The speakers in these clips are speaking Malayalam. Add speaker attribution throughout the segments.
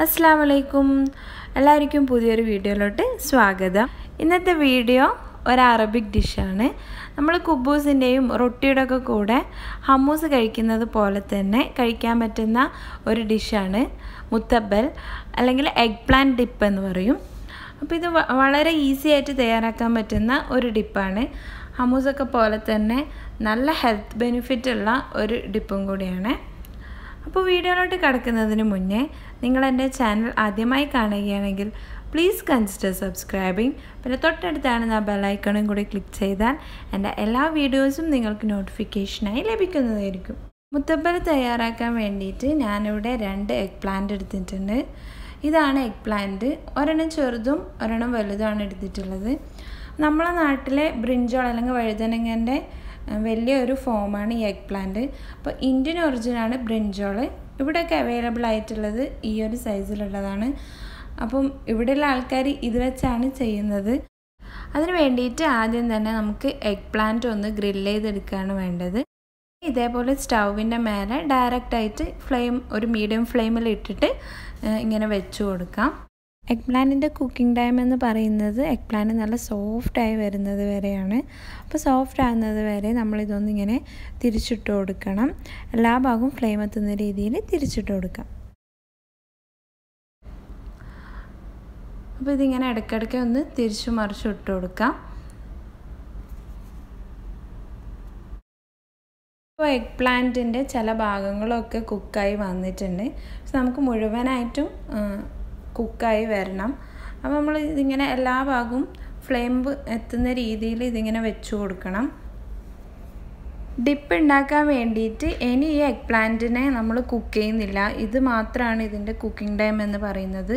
Speaker 1: അസ്സലാമലൈക്കും എല്ലാവർക്കും പുതിയൊരു വീഡിയോയിലോട്ട് സ്വാഗതം. ഇന്നത്തെ വീഡിയോ ഒരു അറബിക് ഡിഷാണ്. നമ്മൾ കുബൂസിൻ്റെയും റൊട്ടിയുടെ ഒക്കെ കൂടെ ഹമ്മൂസ് കഴിക്കുന്നത് പോലെ തന്നെ കഴിക്കാൻ പറ്റുന്ന ഒരു ഡിഷാണ് മുത്തബൽ അല്ലെങ്കിൽ എഗ് പ്ലാന്റ് ഡിപ്പ് എന്ന് പറയും. അപ്പോൾ ഇത് വളരെ ഈസി ആയിട്ട് തയ്യാറാക്കാൻ പറ്റുന്ന ഒരു ഡിപ്പാണ്. ഹമ്മൂസൊക്കെ പോലെ തന്നെ നല്ല ഹെൽത്ത് ബെനിഫിറ്റ് ഉള്ള ഒരു ഡിപ്പും കൂടിയാണ്. അപ്പോൾ വീഡിയോയിലോട്ട് കിടക്കുന്നതിന് മുന്നേ നിങ്ങൾ എൻ്റെ ചാനൽ ആദ്യമായി കാണുകയാണെങ്കിൽ പ്ലീസ് കൺസിഡർ സബ്സ്ക്രൈബിങ്. പിന്നെ തൊട്ടടുത്താണ് ആ ബെല്ലൈക്കണും കൂടി ക്ലിക്ക് ചെയ്താൽ എൻ്റെ എല്ലാ വീഡിയോസും നിങ്ങൾക്ക് നോട്ടിഫിക്കേഷനായി ലഭിക്കുന്നതായിരിക്കും. മുത്തബൽ തയ്യാറാക്കാൻ വേണ്ടിയിട്ട് ഞാനിവിടെ 2 എഗ് പ്ലാന്റ് എടുത്തിട്ടുണ്ട്. ഇതാണ് എഗ് പ്ലാന്റ്. ഒരെണ്ണം ചെറുതും ഒരെണ്ണം വലുതുമാണ് എടുത്തിട്ടുള്ളത്. നമ്മളെ നാട്ടിലെ ബ്രിഞ്ചോൾ അല്ലെങ്കിൽ വഴുതനങ്ങൻ്റെ വലിയൊരു ഫോമാണ് ഈ എഗ് പ്ലാന്റ്. അപ്പോൾ ഇന്ത്യൻ ഒറിജിനാണ് ബ്രിഞ്ചോൾ. ഇവിടെയൊക്കെ അവൈലബിൾ ആയിട്ടുള്ളത് ഈ ഒരു സൈസിലുള്ളതാണ്. അപ്പം ഇവിടെയുള്ള ആൾക്കാർ ഇത് വെച്ചാണ് ചെയ്യുന്നത്. അതിന് വേണ്ടിയിട്ട് ആദ്യം തന്നെ നമുക്ക് എഗ് പ്ലാന്റ് ഒന്ന് ഗ്രില്ല് ചെയ്തെടുക്കുകയാണ് വേണ്ടത്. ഇതേപോലെ സ്റ്റൗവിൻ്റെ മേലെ ഡയറക്റ്റായിട്ട് ഒരു മീഡിയം ഫ്ലെയിമിൽ ഇട്ടിട്ട് ഇങ്ങനെ വെച്ച് കൊടുക്കാം. എഗ് പ്ലാന്റിൻ്റെ കുക്കിംഗ് ടൈം എന്ന് പറയുന്നത് എഗ് പ്ലാന്റ് നല്ല സോഫ്റ്റായി വരുന്നത് വരെയാണ്. അപ്പോൾ സോഫ്റ്റ് ആകുന്നത് വരെ നമ്മളിതൊന്നിങ്ങനെ തിരിച്ചിട്ട് കൊടുക്കണം. എല്ലാ ഭാഗവും ഫ്ലെയിം എത്തുന്ന രീതിയിൽ തിരിച്ചിട്ട് കൊടുക്കാം. അപ്പോൾ ഇതിങ്ങനെ ഇടയ്ക്കിടയ്ക്ക് ഒന്ന് തിരിച്ചു മറിച്ചു ഇട്ട് കൊടുക്കാം. ഇപ്പോൾ എഗ് പ്ലാന്റിൻ്റെ ചില ഭാഗങ്ങളൊക്കെ കുക്കായി വന്നിട്ടുണ്ട്. നമുക്ക് മുഴുവനായിട്ടും കുക്കായി വരണം. അപ്പോൾ നമ്മൾ ഇതിങ്ങനെ എല്ലാ ഭാഗവും ഫ്ലെയിം എത്തുന്ന രീതിയിൽ ഇതിങ്ങനെ വെച്ച് കൊടുക്കണം. ഡിപ്പ് ഉണ്ടാക്കാൻ വേണ്ടിയിട്ട് ഇനി ഈ എഗ് പ്ലാന്റിനെ നമ്മൾ കുക്ക് ചെയ്യുന്നില്ല. ഇത് മാത്രമാണ് ഇതിൻ്റെ കുക്കിംഗ് ടൈം എന്ന് പറയുന്നത്.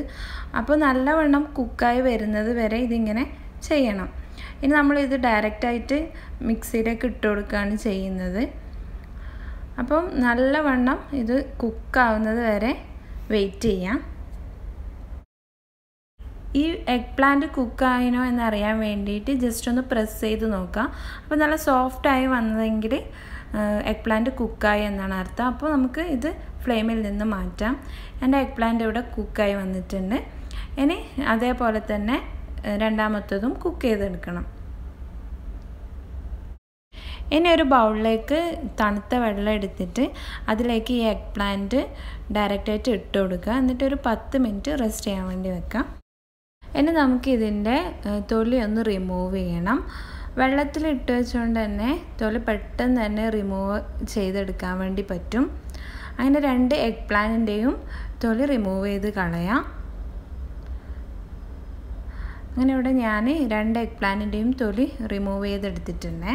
Speaker 1: അപ്പോൾ നല്ലവണ്ണം കുക്കായി വരുന്നത് വരെ ഇതിങ്ങനെ ചെയ്യണം. ഇനി നമ്മളിത് ഡയറക്റ്റായിട്ട് മിക്സിയിലേക്ക് ഇട്ട് കൊടുക്കുകയാണ് ചെയ്യുന്നത്. അപ്പം നല്ലവണ്ണം ഇത് കുക്കാവുന്നത് വരെ വെയിറ്റ് ചെയ്യാം. ഈ എഗ് പ്ലാന്റ് കുക്കായിനോ എന്നറിയാൻ വേണ്ടിയിട്ട് ജസ്റ്റ് ഒന്ന് പ്രസ് ചെയ്ത് നോക്കാം. അപ്പോൾ നല്ല സോഫ്റ്റായി വന്നതെങ്കിൽ എഗ് പ്ലാന്റ് കുക്കായി എന്നാണ് അർത്ഥം. അപ്പോൾ നമുക്ക് ഇത് ഫ്ലെയിമിൽ നിന്ന് മാറ്റാം. എൻ്റെ എഗ് പ്ലാന്റ് ഇവിടെ കുക്കായി വന്നിട്ടുണ്ട്. ഇനി അതേപോലെ തന്നെ രണ്ടാമത്തതും കുക്ക് ചെയ്തെടുക്കണം. ഇനി ഒരു ബൗളിലേക്ക് തണുത്ത വെള്ളം എടുത്തിട്ട് അതിലേക്ക് ഈ എഗ് പ്ലാന്റ് ഡയറക്റ്റായിട്ട് ഇട്ട് കൊടുക്കുക. എന്നിട്ടൊരു 10 മിനിറ്റ് റെസ്റ്റ് ചെയ്യാൻ വേണ്ടി വെക്കാം. ഇനി നമുക്ക് ഇതിൻ്റെ തൊലി ഒന്ന് റിമൂവ് ചെയ്യണം. വെള്ളത്തിലിട്ട് വെച്ചുകൊണ്ട് തന്നെ തൊലി പെട്ടെന്ന് തന്നെ റിമൂവ് ചെയ്തെടുക്കാൻ വേണ്ടി പറ്റും. അങ്ങനെ 2 എഗ് പ്ലാന്റിൻ്റെയും തൊലി റിമൂവ് ചെയ്ത് കളയാം. അങ്ങനെ ഇവിടെ ഞാൻ 2 എഗ് പ്ലാന്റിൻ്റെയും തൊലി റിമൂവ് ചെയ്തെടുത്തിട്ടുണ്ട്.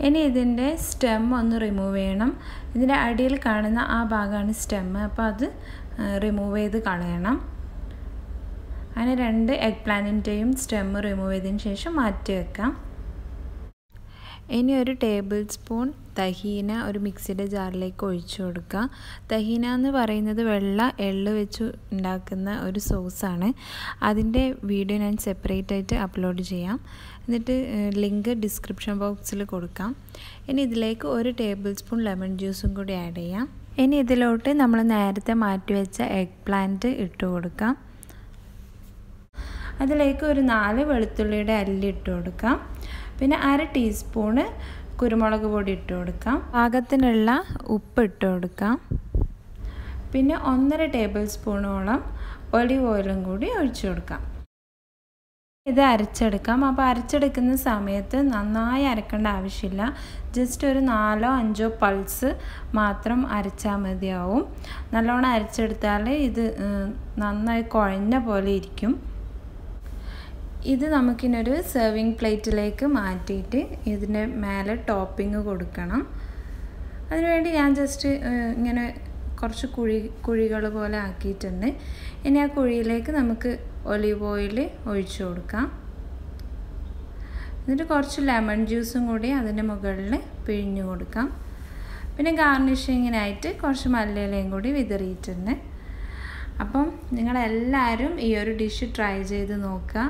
Speaker 1: ഇനി ഇതിൻ്റെ സ്റ്റെം ഒന്ന് റിമൂവ് ചെയ്യണം. ഇതിൻ്റെ അടിയിൽ കാണുന്ന ആ ഭാഗമാണ് സ്റ്റെം. അപ്പോൾ അത് റിമൂവ് ചെയ്ത് കളയണം. അങ്ങനെ 2 എഗ് പ്ലാന്റിൻ്റെയും സ്റ്റെം റിമൂവ് ചെയ്തതിന് ശേഷം മാറ്റി വെക്കാം. ഇനി ഒരു ടേബിൾ സ്പൂൺ തഹീന ഒരു മിക്സിയുടെ ജാറിലേക്ക് ഒഴിച്ചു കൊടുക്കുക. തഹീന എന്ന് പറയുന്നത് വെള്ള എള്ള് വെച്ച് ഉണ്ടാക്കുന്ന ഒരു സോസാണ്. അതിൻ്റെ വീഡിയോ ഞാൻ സെപ്പറേറ്റ് ആയിട്ട് അപ്ലോഡ് ചെയ്യാം. എന്നിട്ട് ലിങ്ക് ഡിസ്ക്രിപ്ഷൻ ബോക്സിൽ കൊടുക്കാം. ഇനി ഇതിലേക്ക് ഒരു ടേബിൾ സ്പൂൺ ലെമൺ ജ്യൂസും കൂടി ആഡ് ചെയ്യാം. ഇനി ഇതിലോട്ട് നമ്മൾ നേരത്തെ മാറ്റി വെച്ച എഗ് പ്ലാന്റ് ഇട്ട് കൊടുക്കാം. അതിലേക്ക് ഒരു 4 വെളുത്തുള്ളിയുടെ അല്ലി ഇട്ട് കൊടുക്കാം. പിന്നെ 1/2 ടീസ്പൂണ് കുരുമുളക് പൊടി ഇട്ട് കൊടുക്കാം. പാകത്തിനുള്ള ഉപ്പ് ഇട്ട് കൊടുക്കാം. പിന്നെ 1.5 ടേബിൾ സ്പൂണോളം ഒലിവ് ഓയിലും കൂടി ഒഴിച്ചു കൊടുക്കാം. ഇത് അരച്ചെടുക്കാം. അപ്പോൾ അരച്ചെടുക്കുന്ന സമയത്ത് നന്നായി അരക്കേണ്ട ആവശ്യമില്ല. ജസ്റ്റ് ഒരു 4-5 പൾസ് മാത്രം അരച്ചാൽ മതിയാവും. നല്ലോണം അരച്ചെടുത്താൽ ഇത് നന്നായി കുഴഞ്ഞ പോലെ ഇരിക്കും. ഇത് നമുക്കിനൊരു സെർവിങ് പ്ലേറ്റിലേക്ക് മാറ്റിയിട്ട് ഇതിൻ്റെ മേലെ ടോപ്പിംഗ് കൊടുക്കണം. അതിനുവേണ്ടി ഞാൻ ജസ്റ്റ് ഇങ്ങനെ കുറച്ച് കുഴികൾ പോലെ ആക്കിയിട്ടുണ്ട്. ഇനി ആ കുഴിയിലേക്ക് നമുക്ക് ഒലിവ് ഓയിൽ ഒഴിച്ചു കൊടുക്കാം. എന്നിട്ട് കുറച്ച് ലെമൺ ജ്യൂസും കൂടി അതിൻ്റെ മുകളിൽ പിഴിഞ്ഞു കൊടുക്കാം. പിന്നെ ഗാർണിഷിങ്ങിനായിട്ട് കുറച്ച് മല്ലിയിലയും കൂടി വിതറിയിട്ടുണ്ട്. അപ്പം നിങ്ങളെല്ലാവരും ഈ ഒരു ഡിഷ് ട്രൈ ചെയ്ത് നോക്കുക.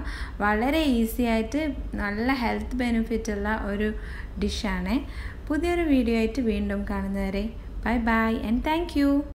Speaker 1: വളരെ ഈസി ആയിട്ട് നല്ല ഹെൽത്ത് ബെനിഫിറ്റ് ഉള്ള ഒരു ഡിഷാണ്. പുതിയൊരു വീഡിയോ ആയിട്ട് വീണ്ടും കാണുന്നവരെ bye bye and thank you.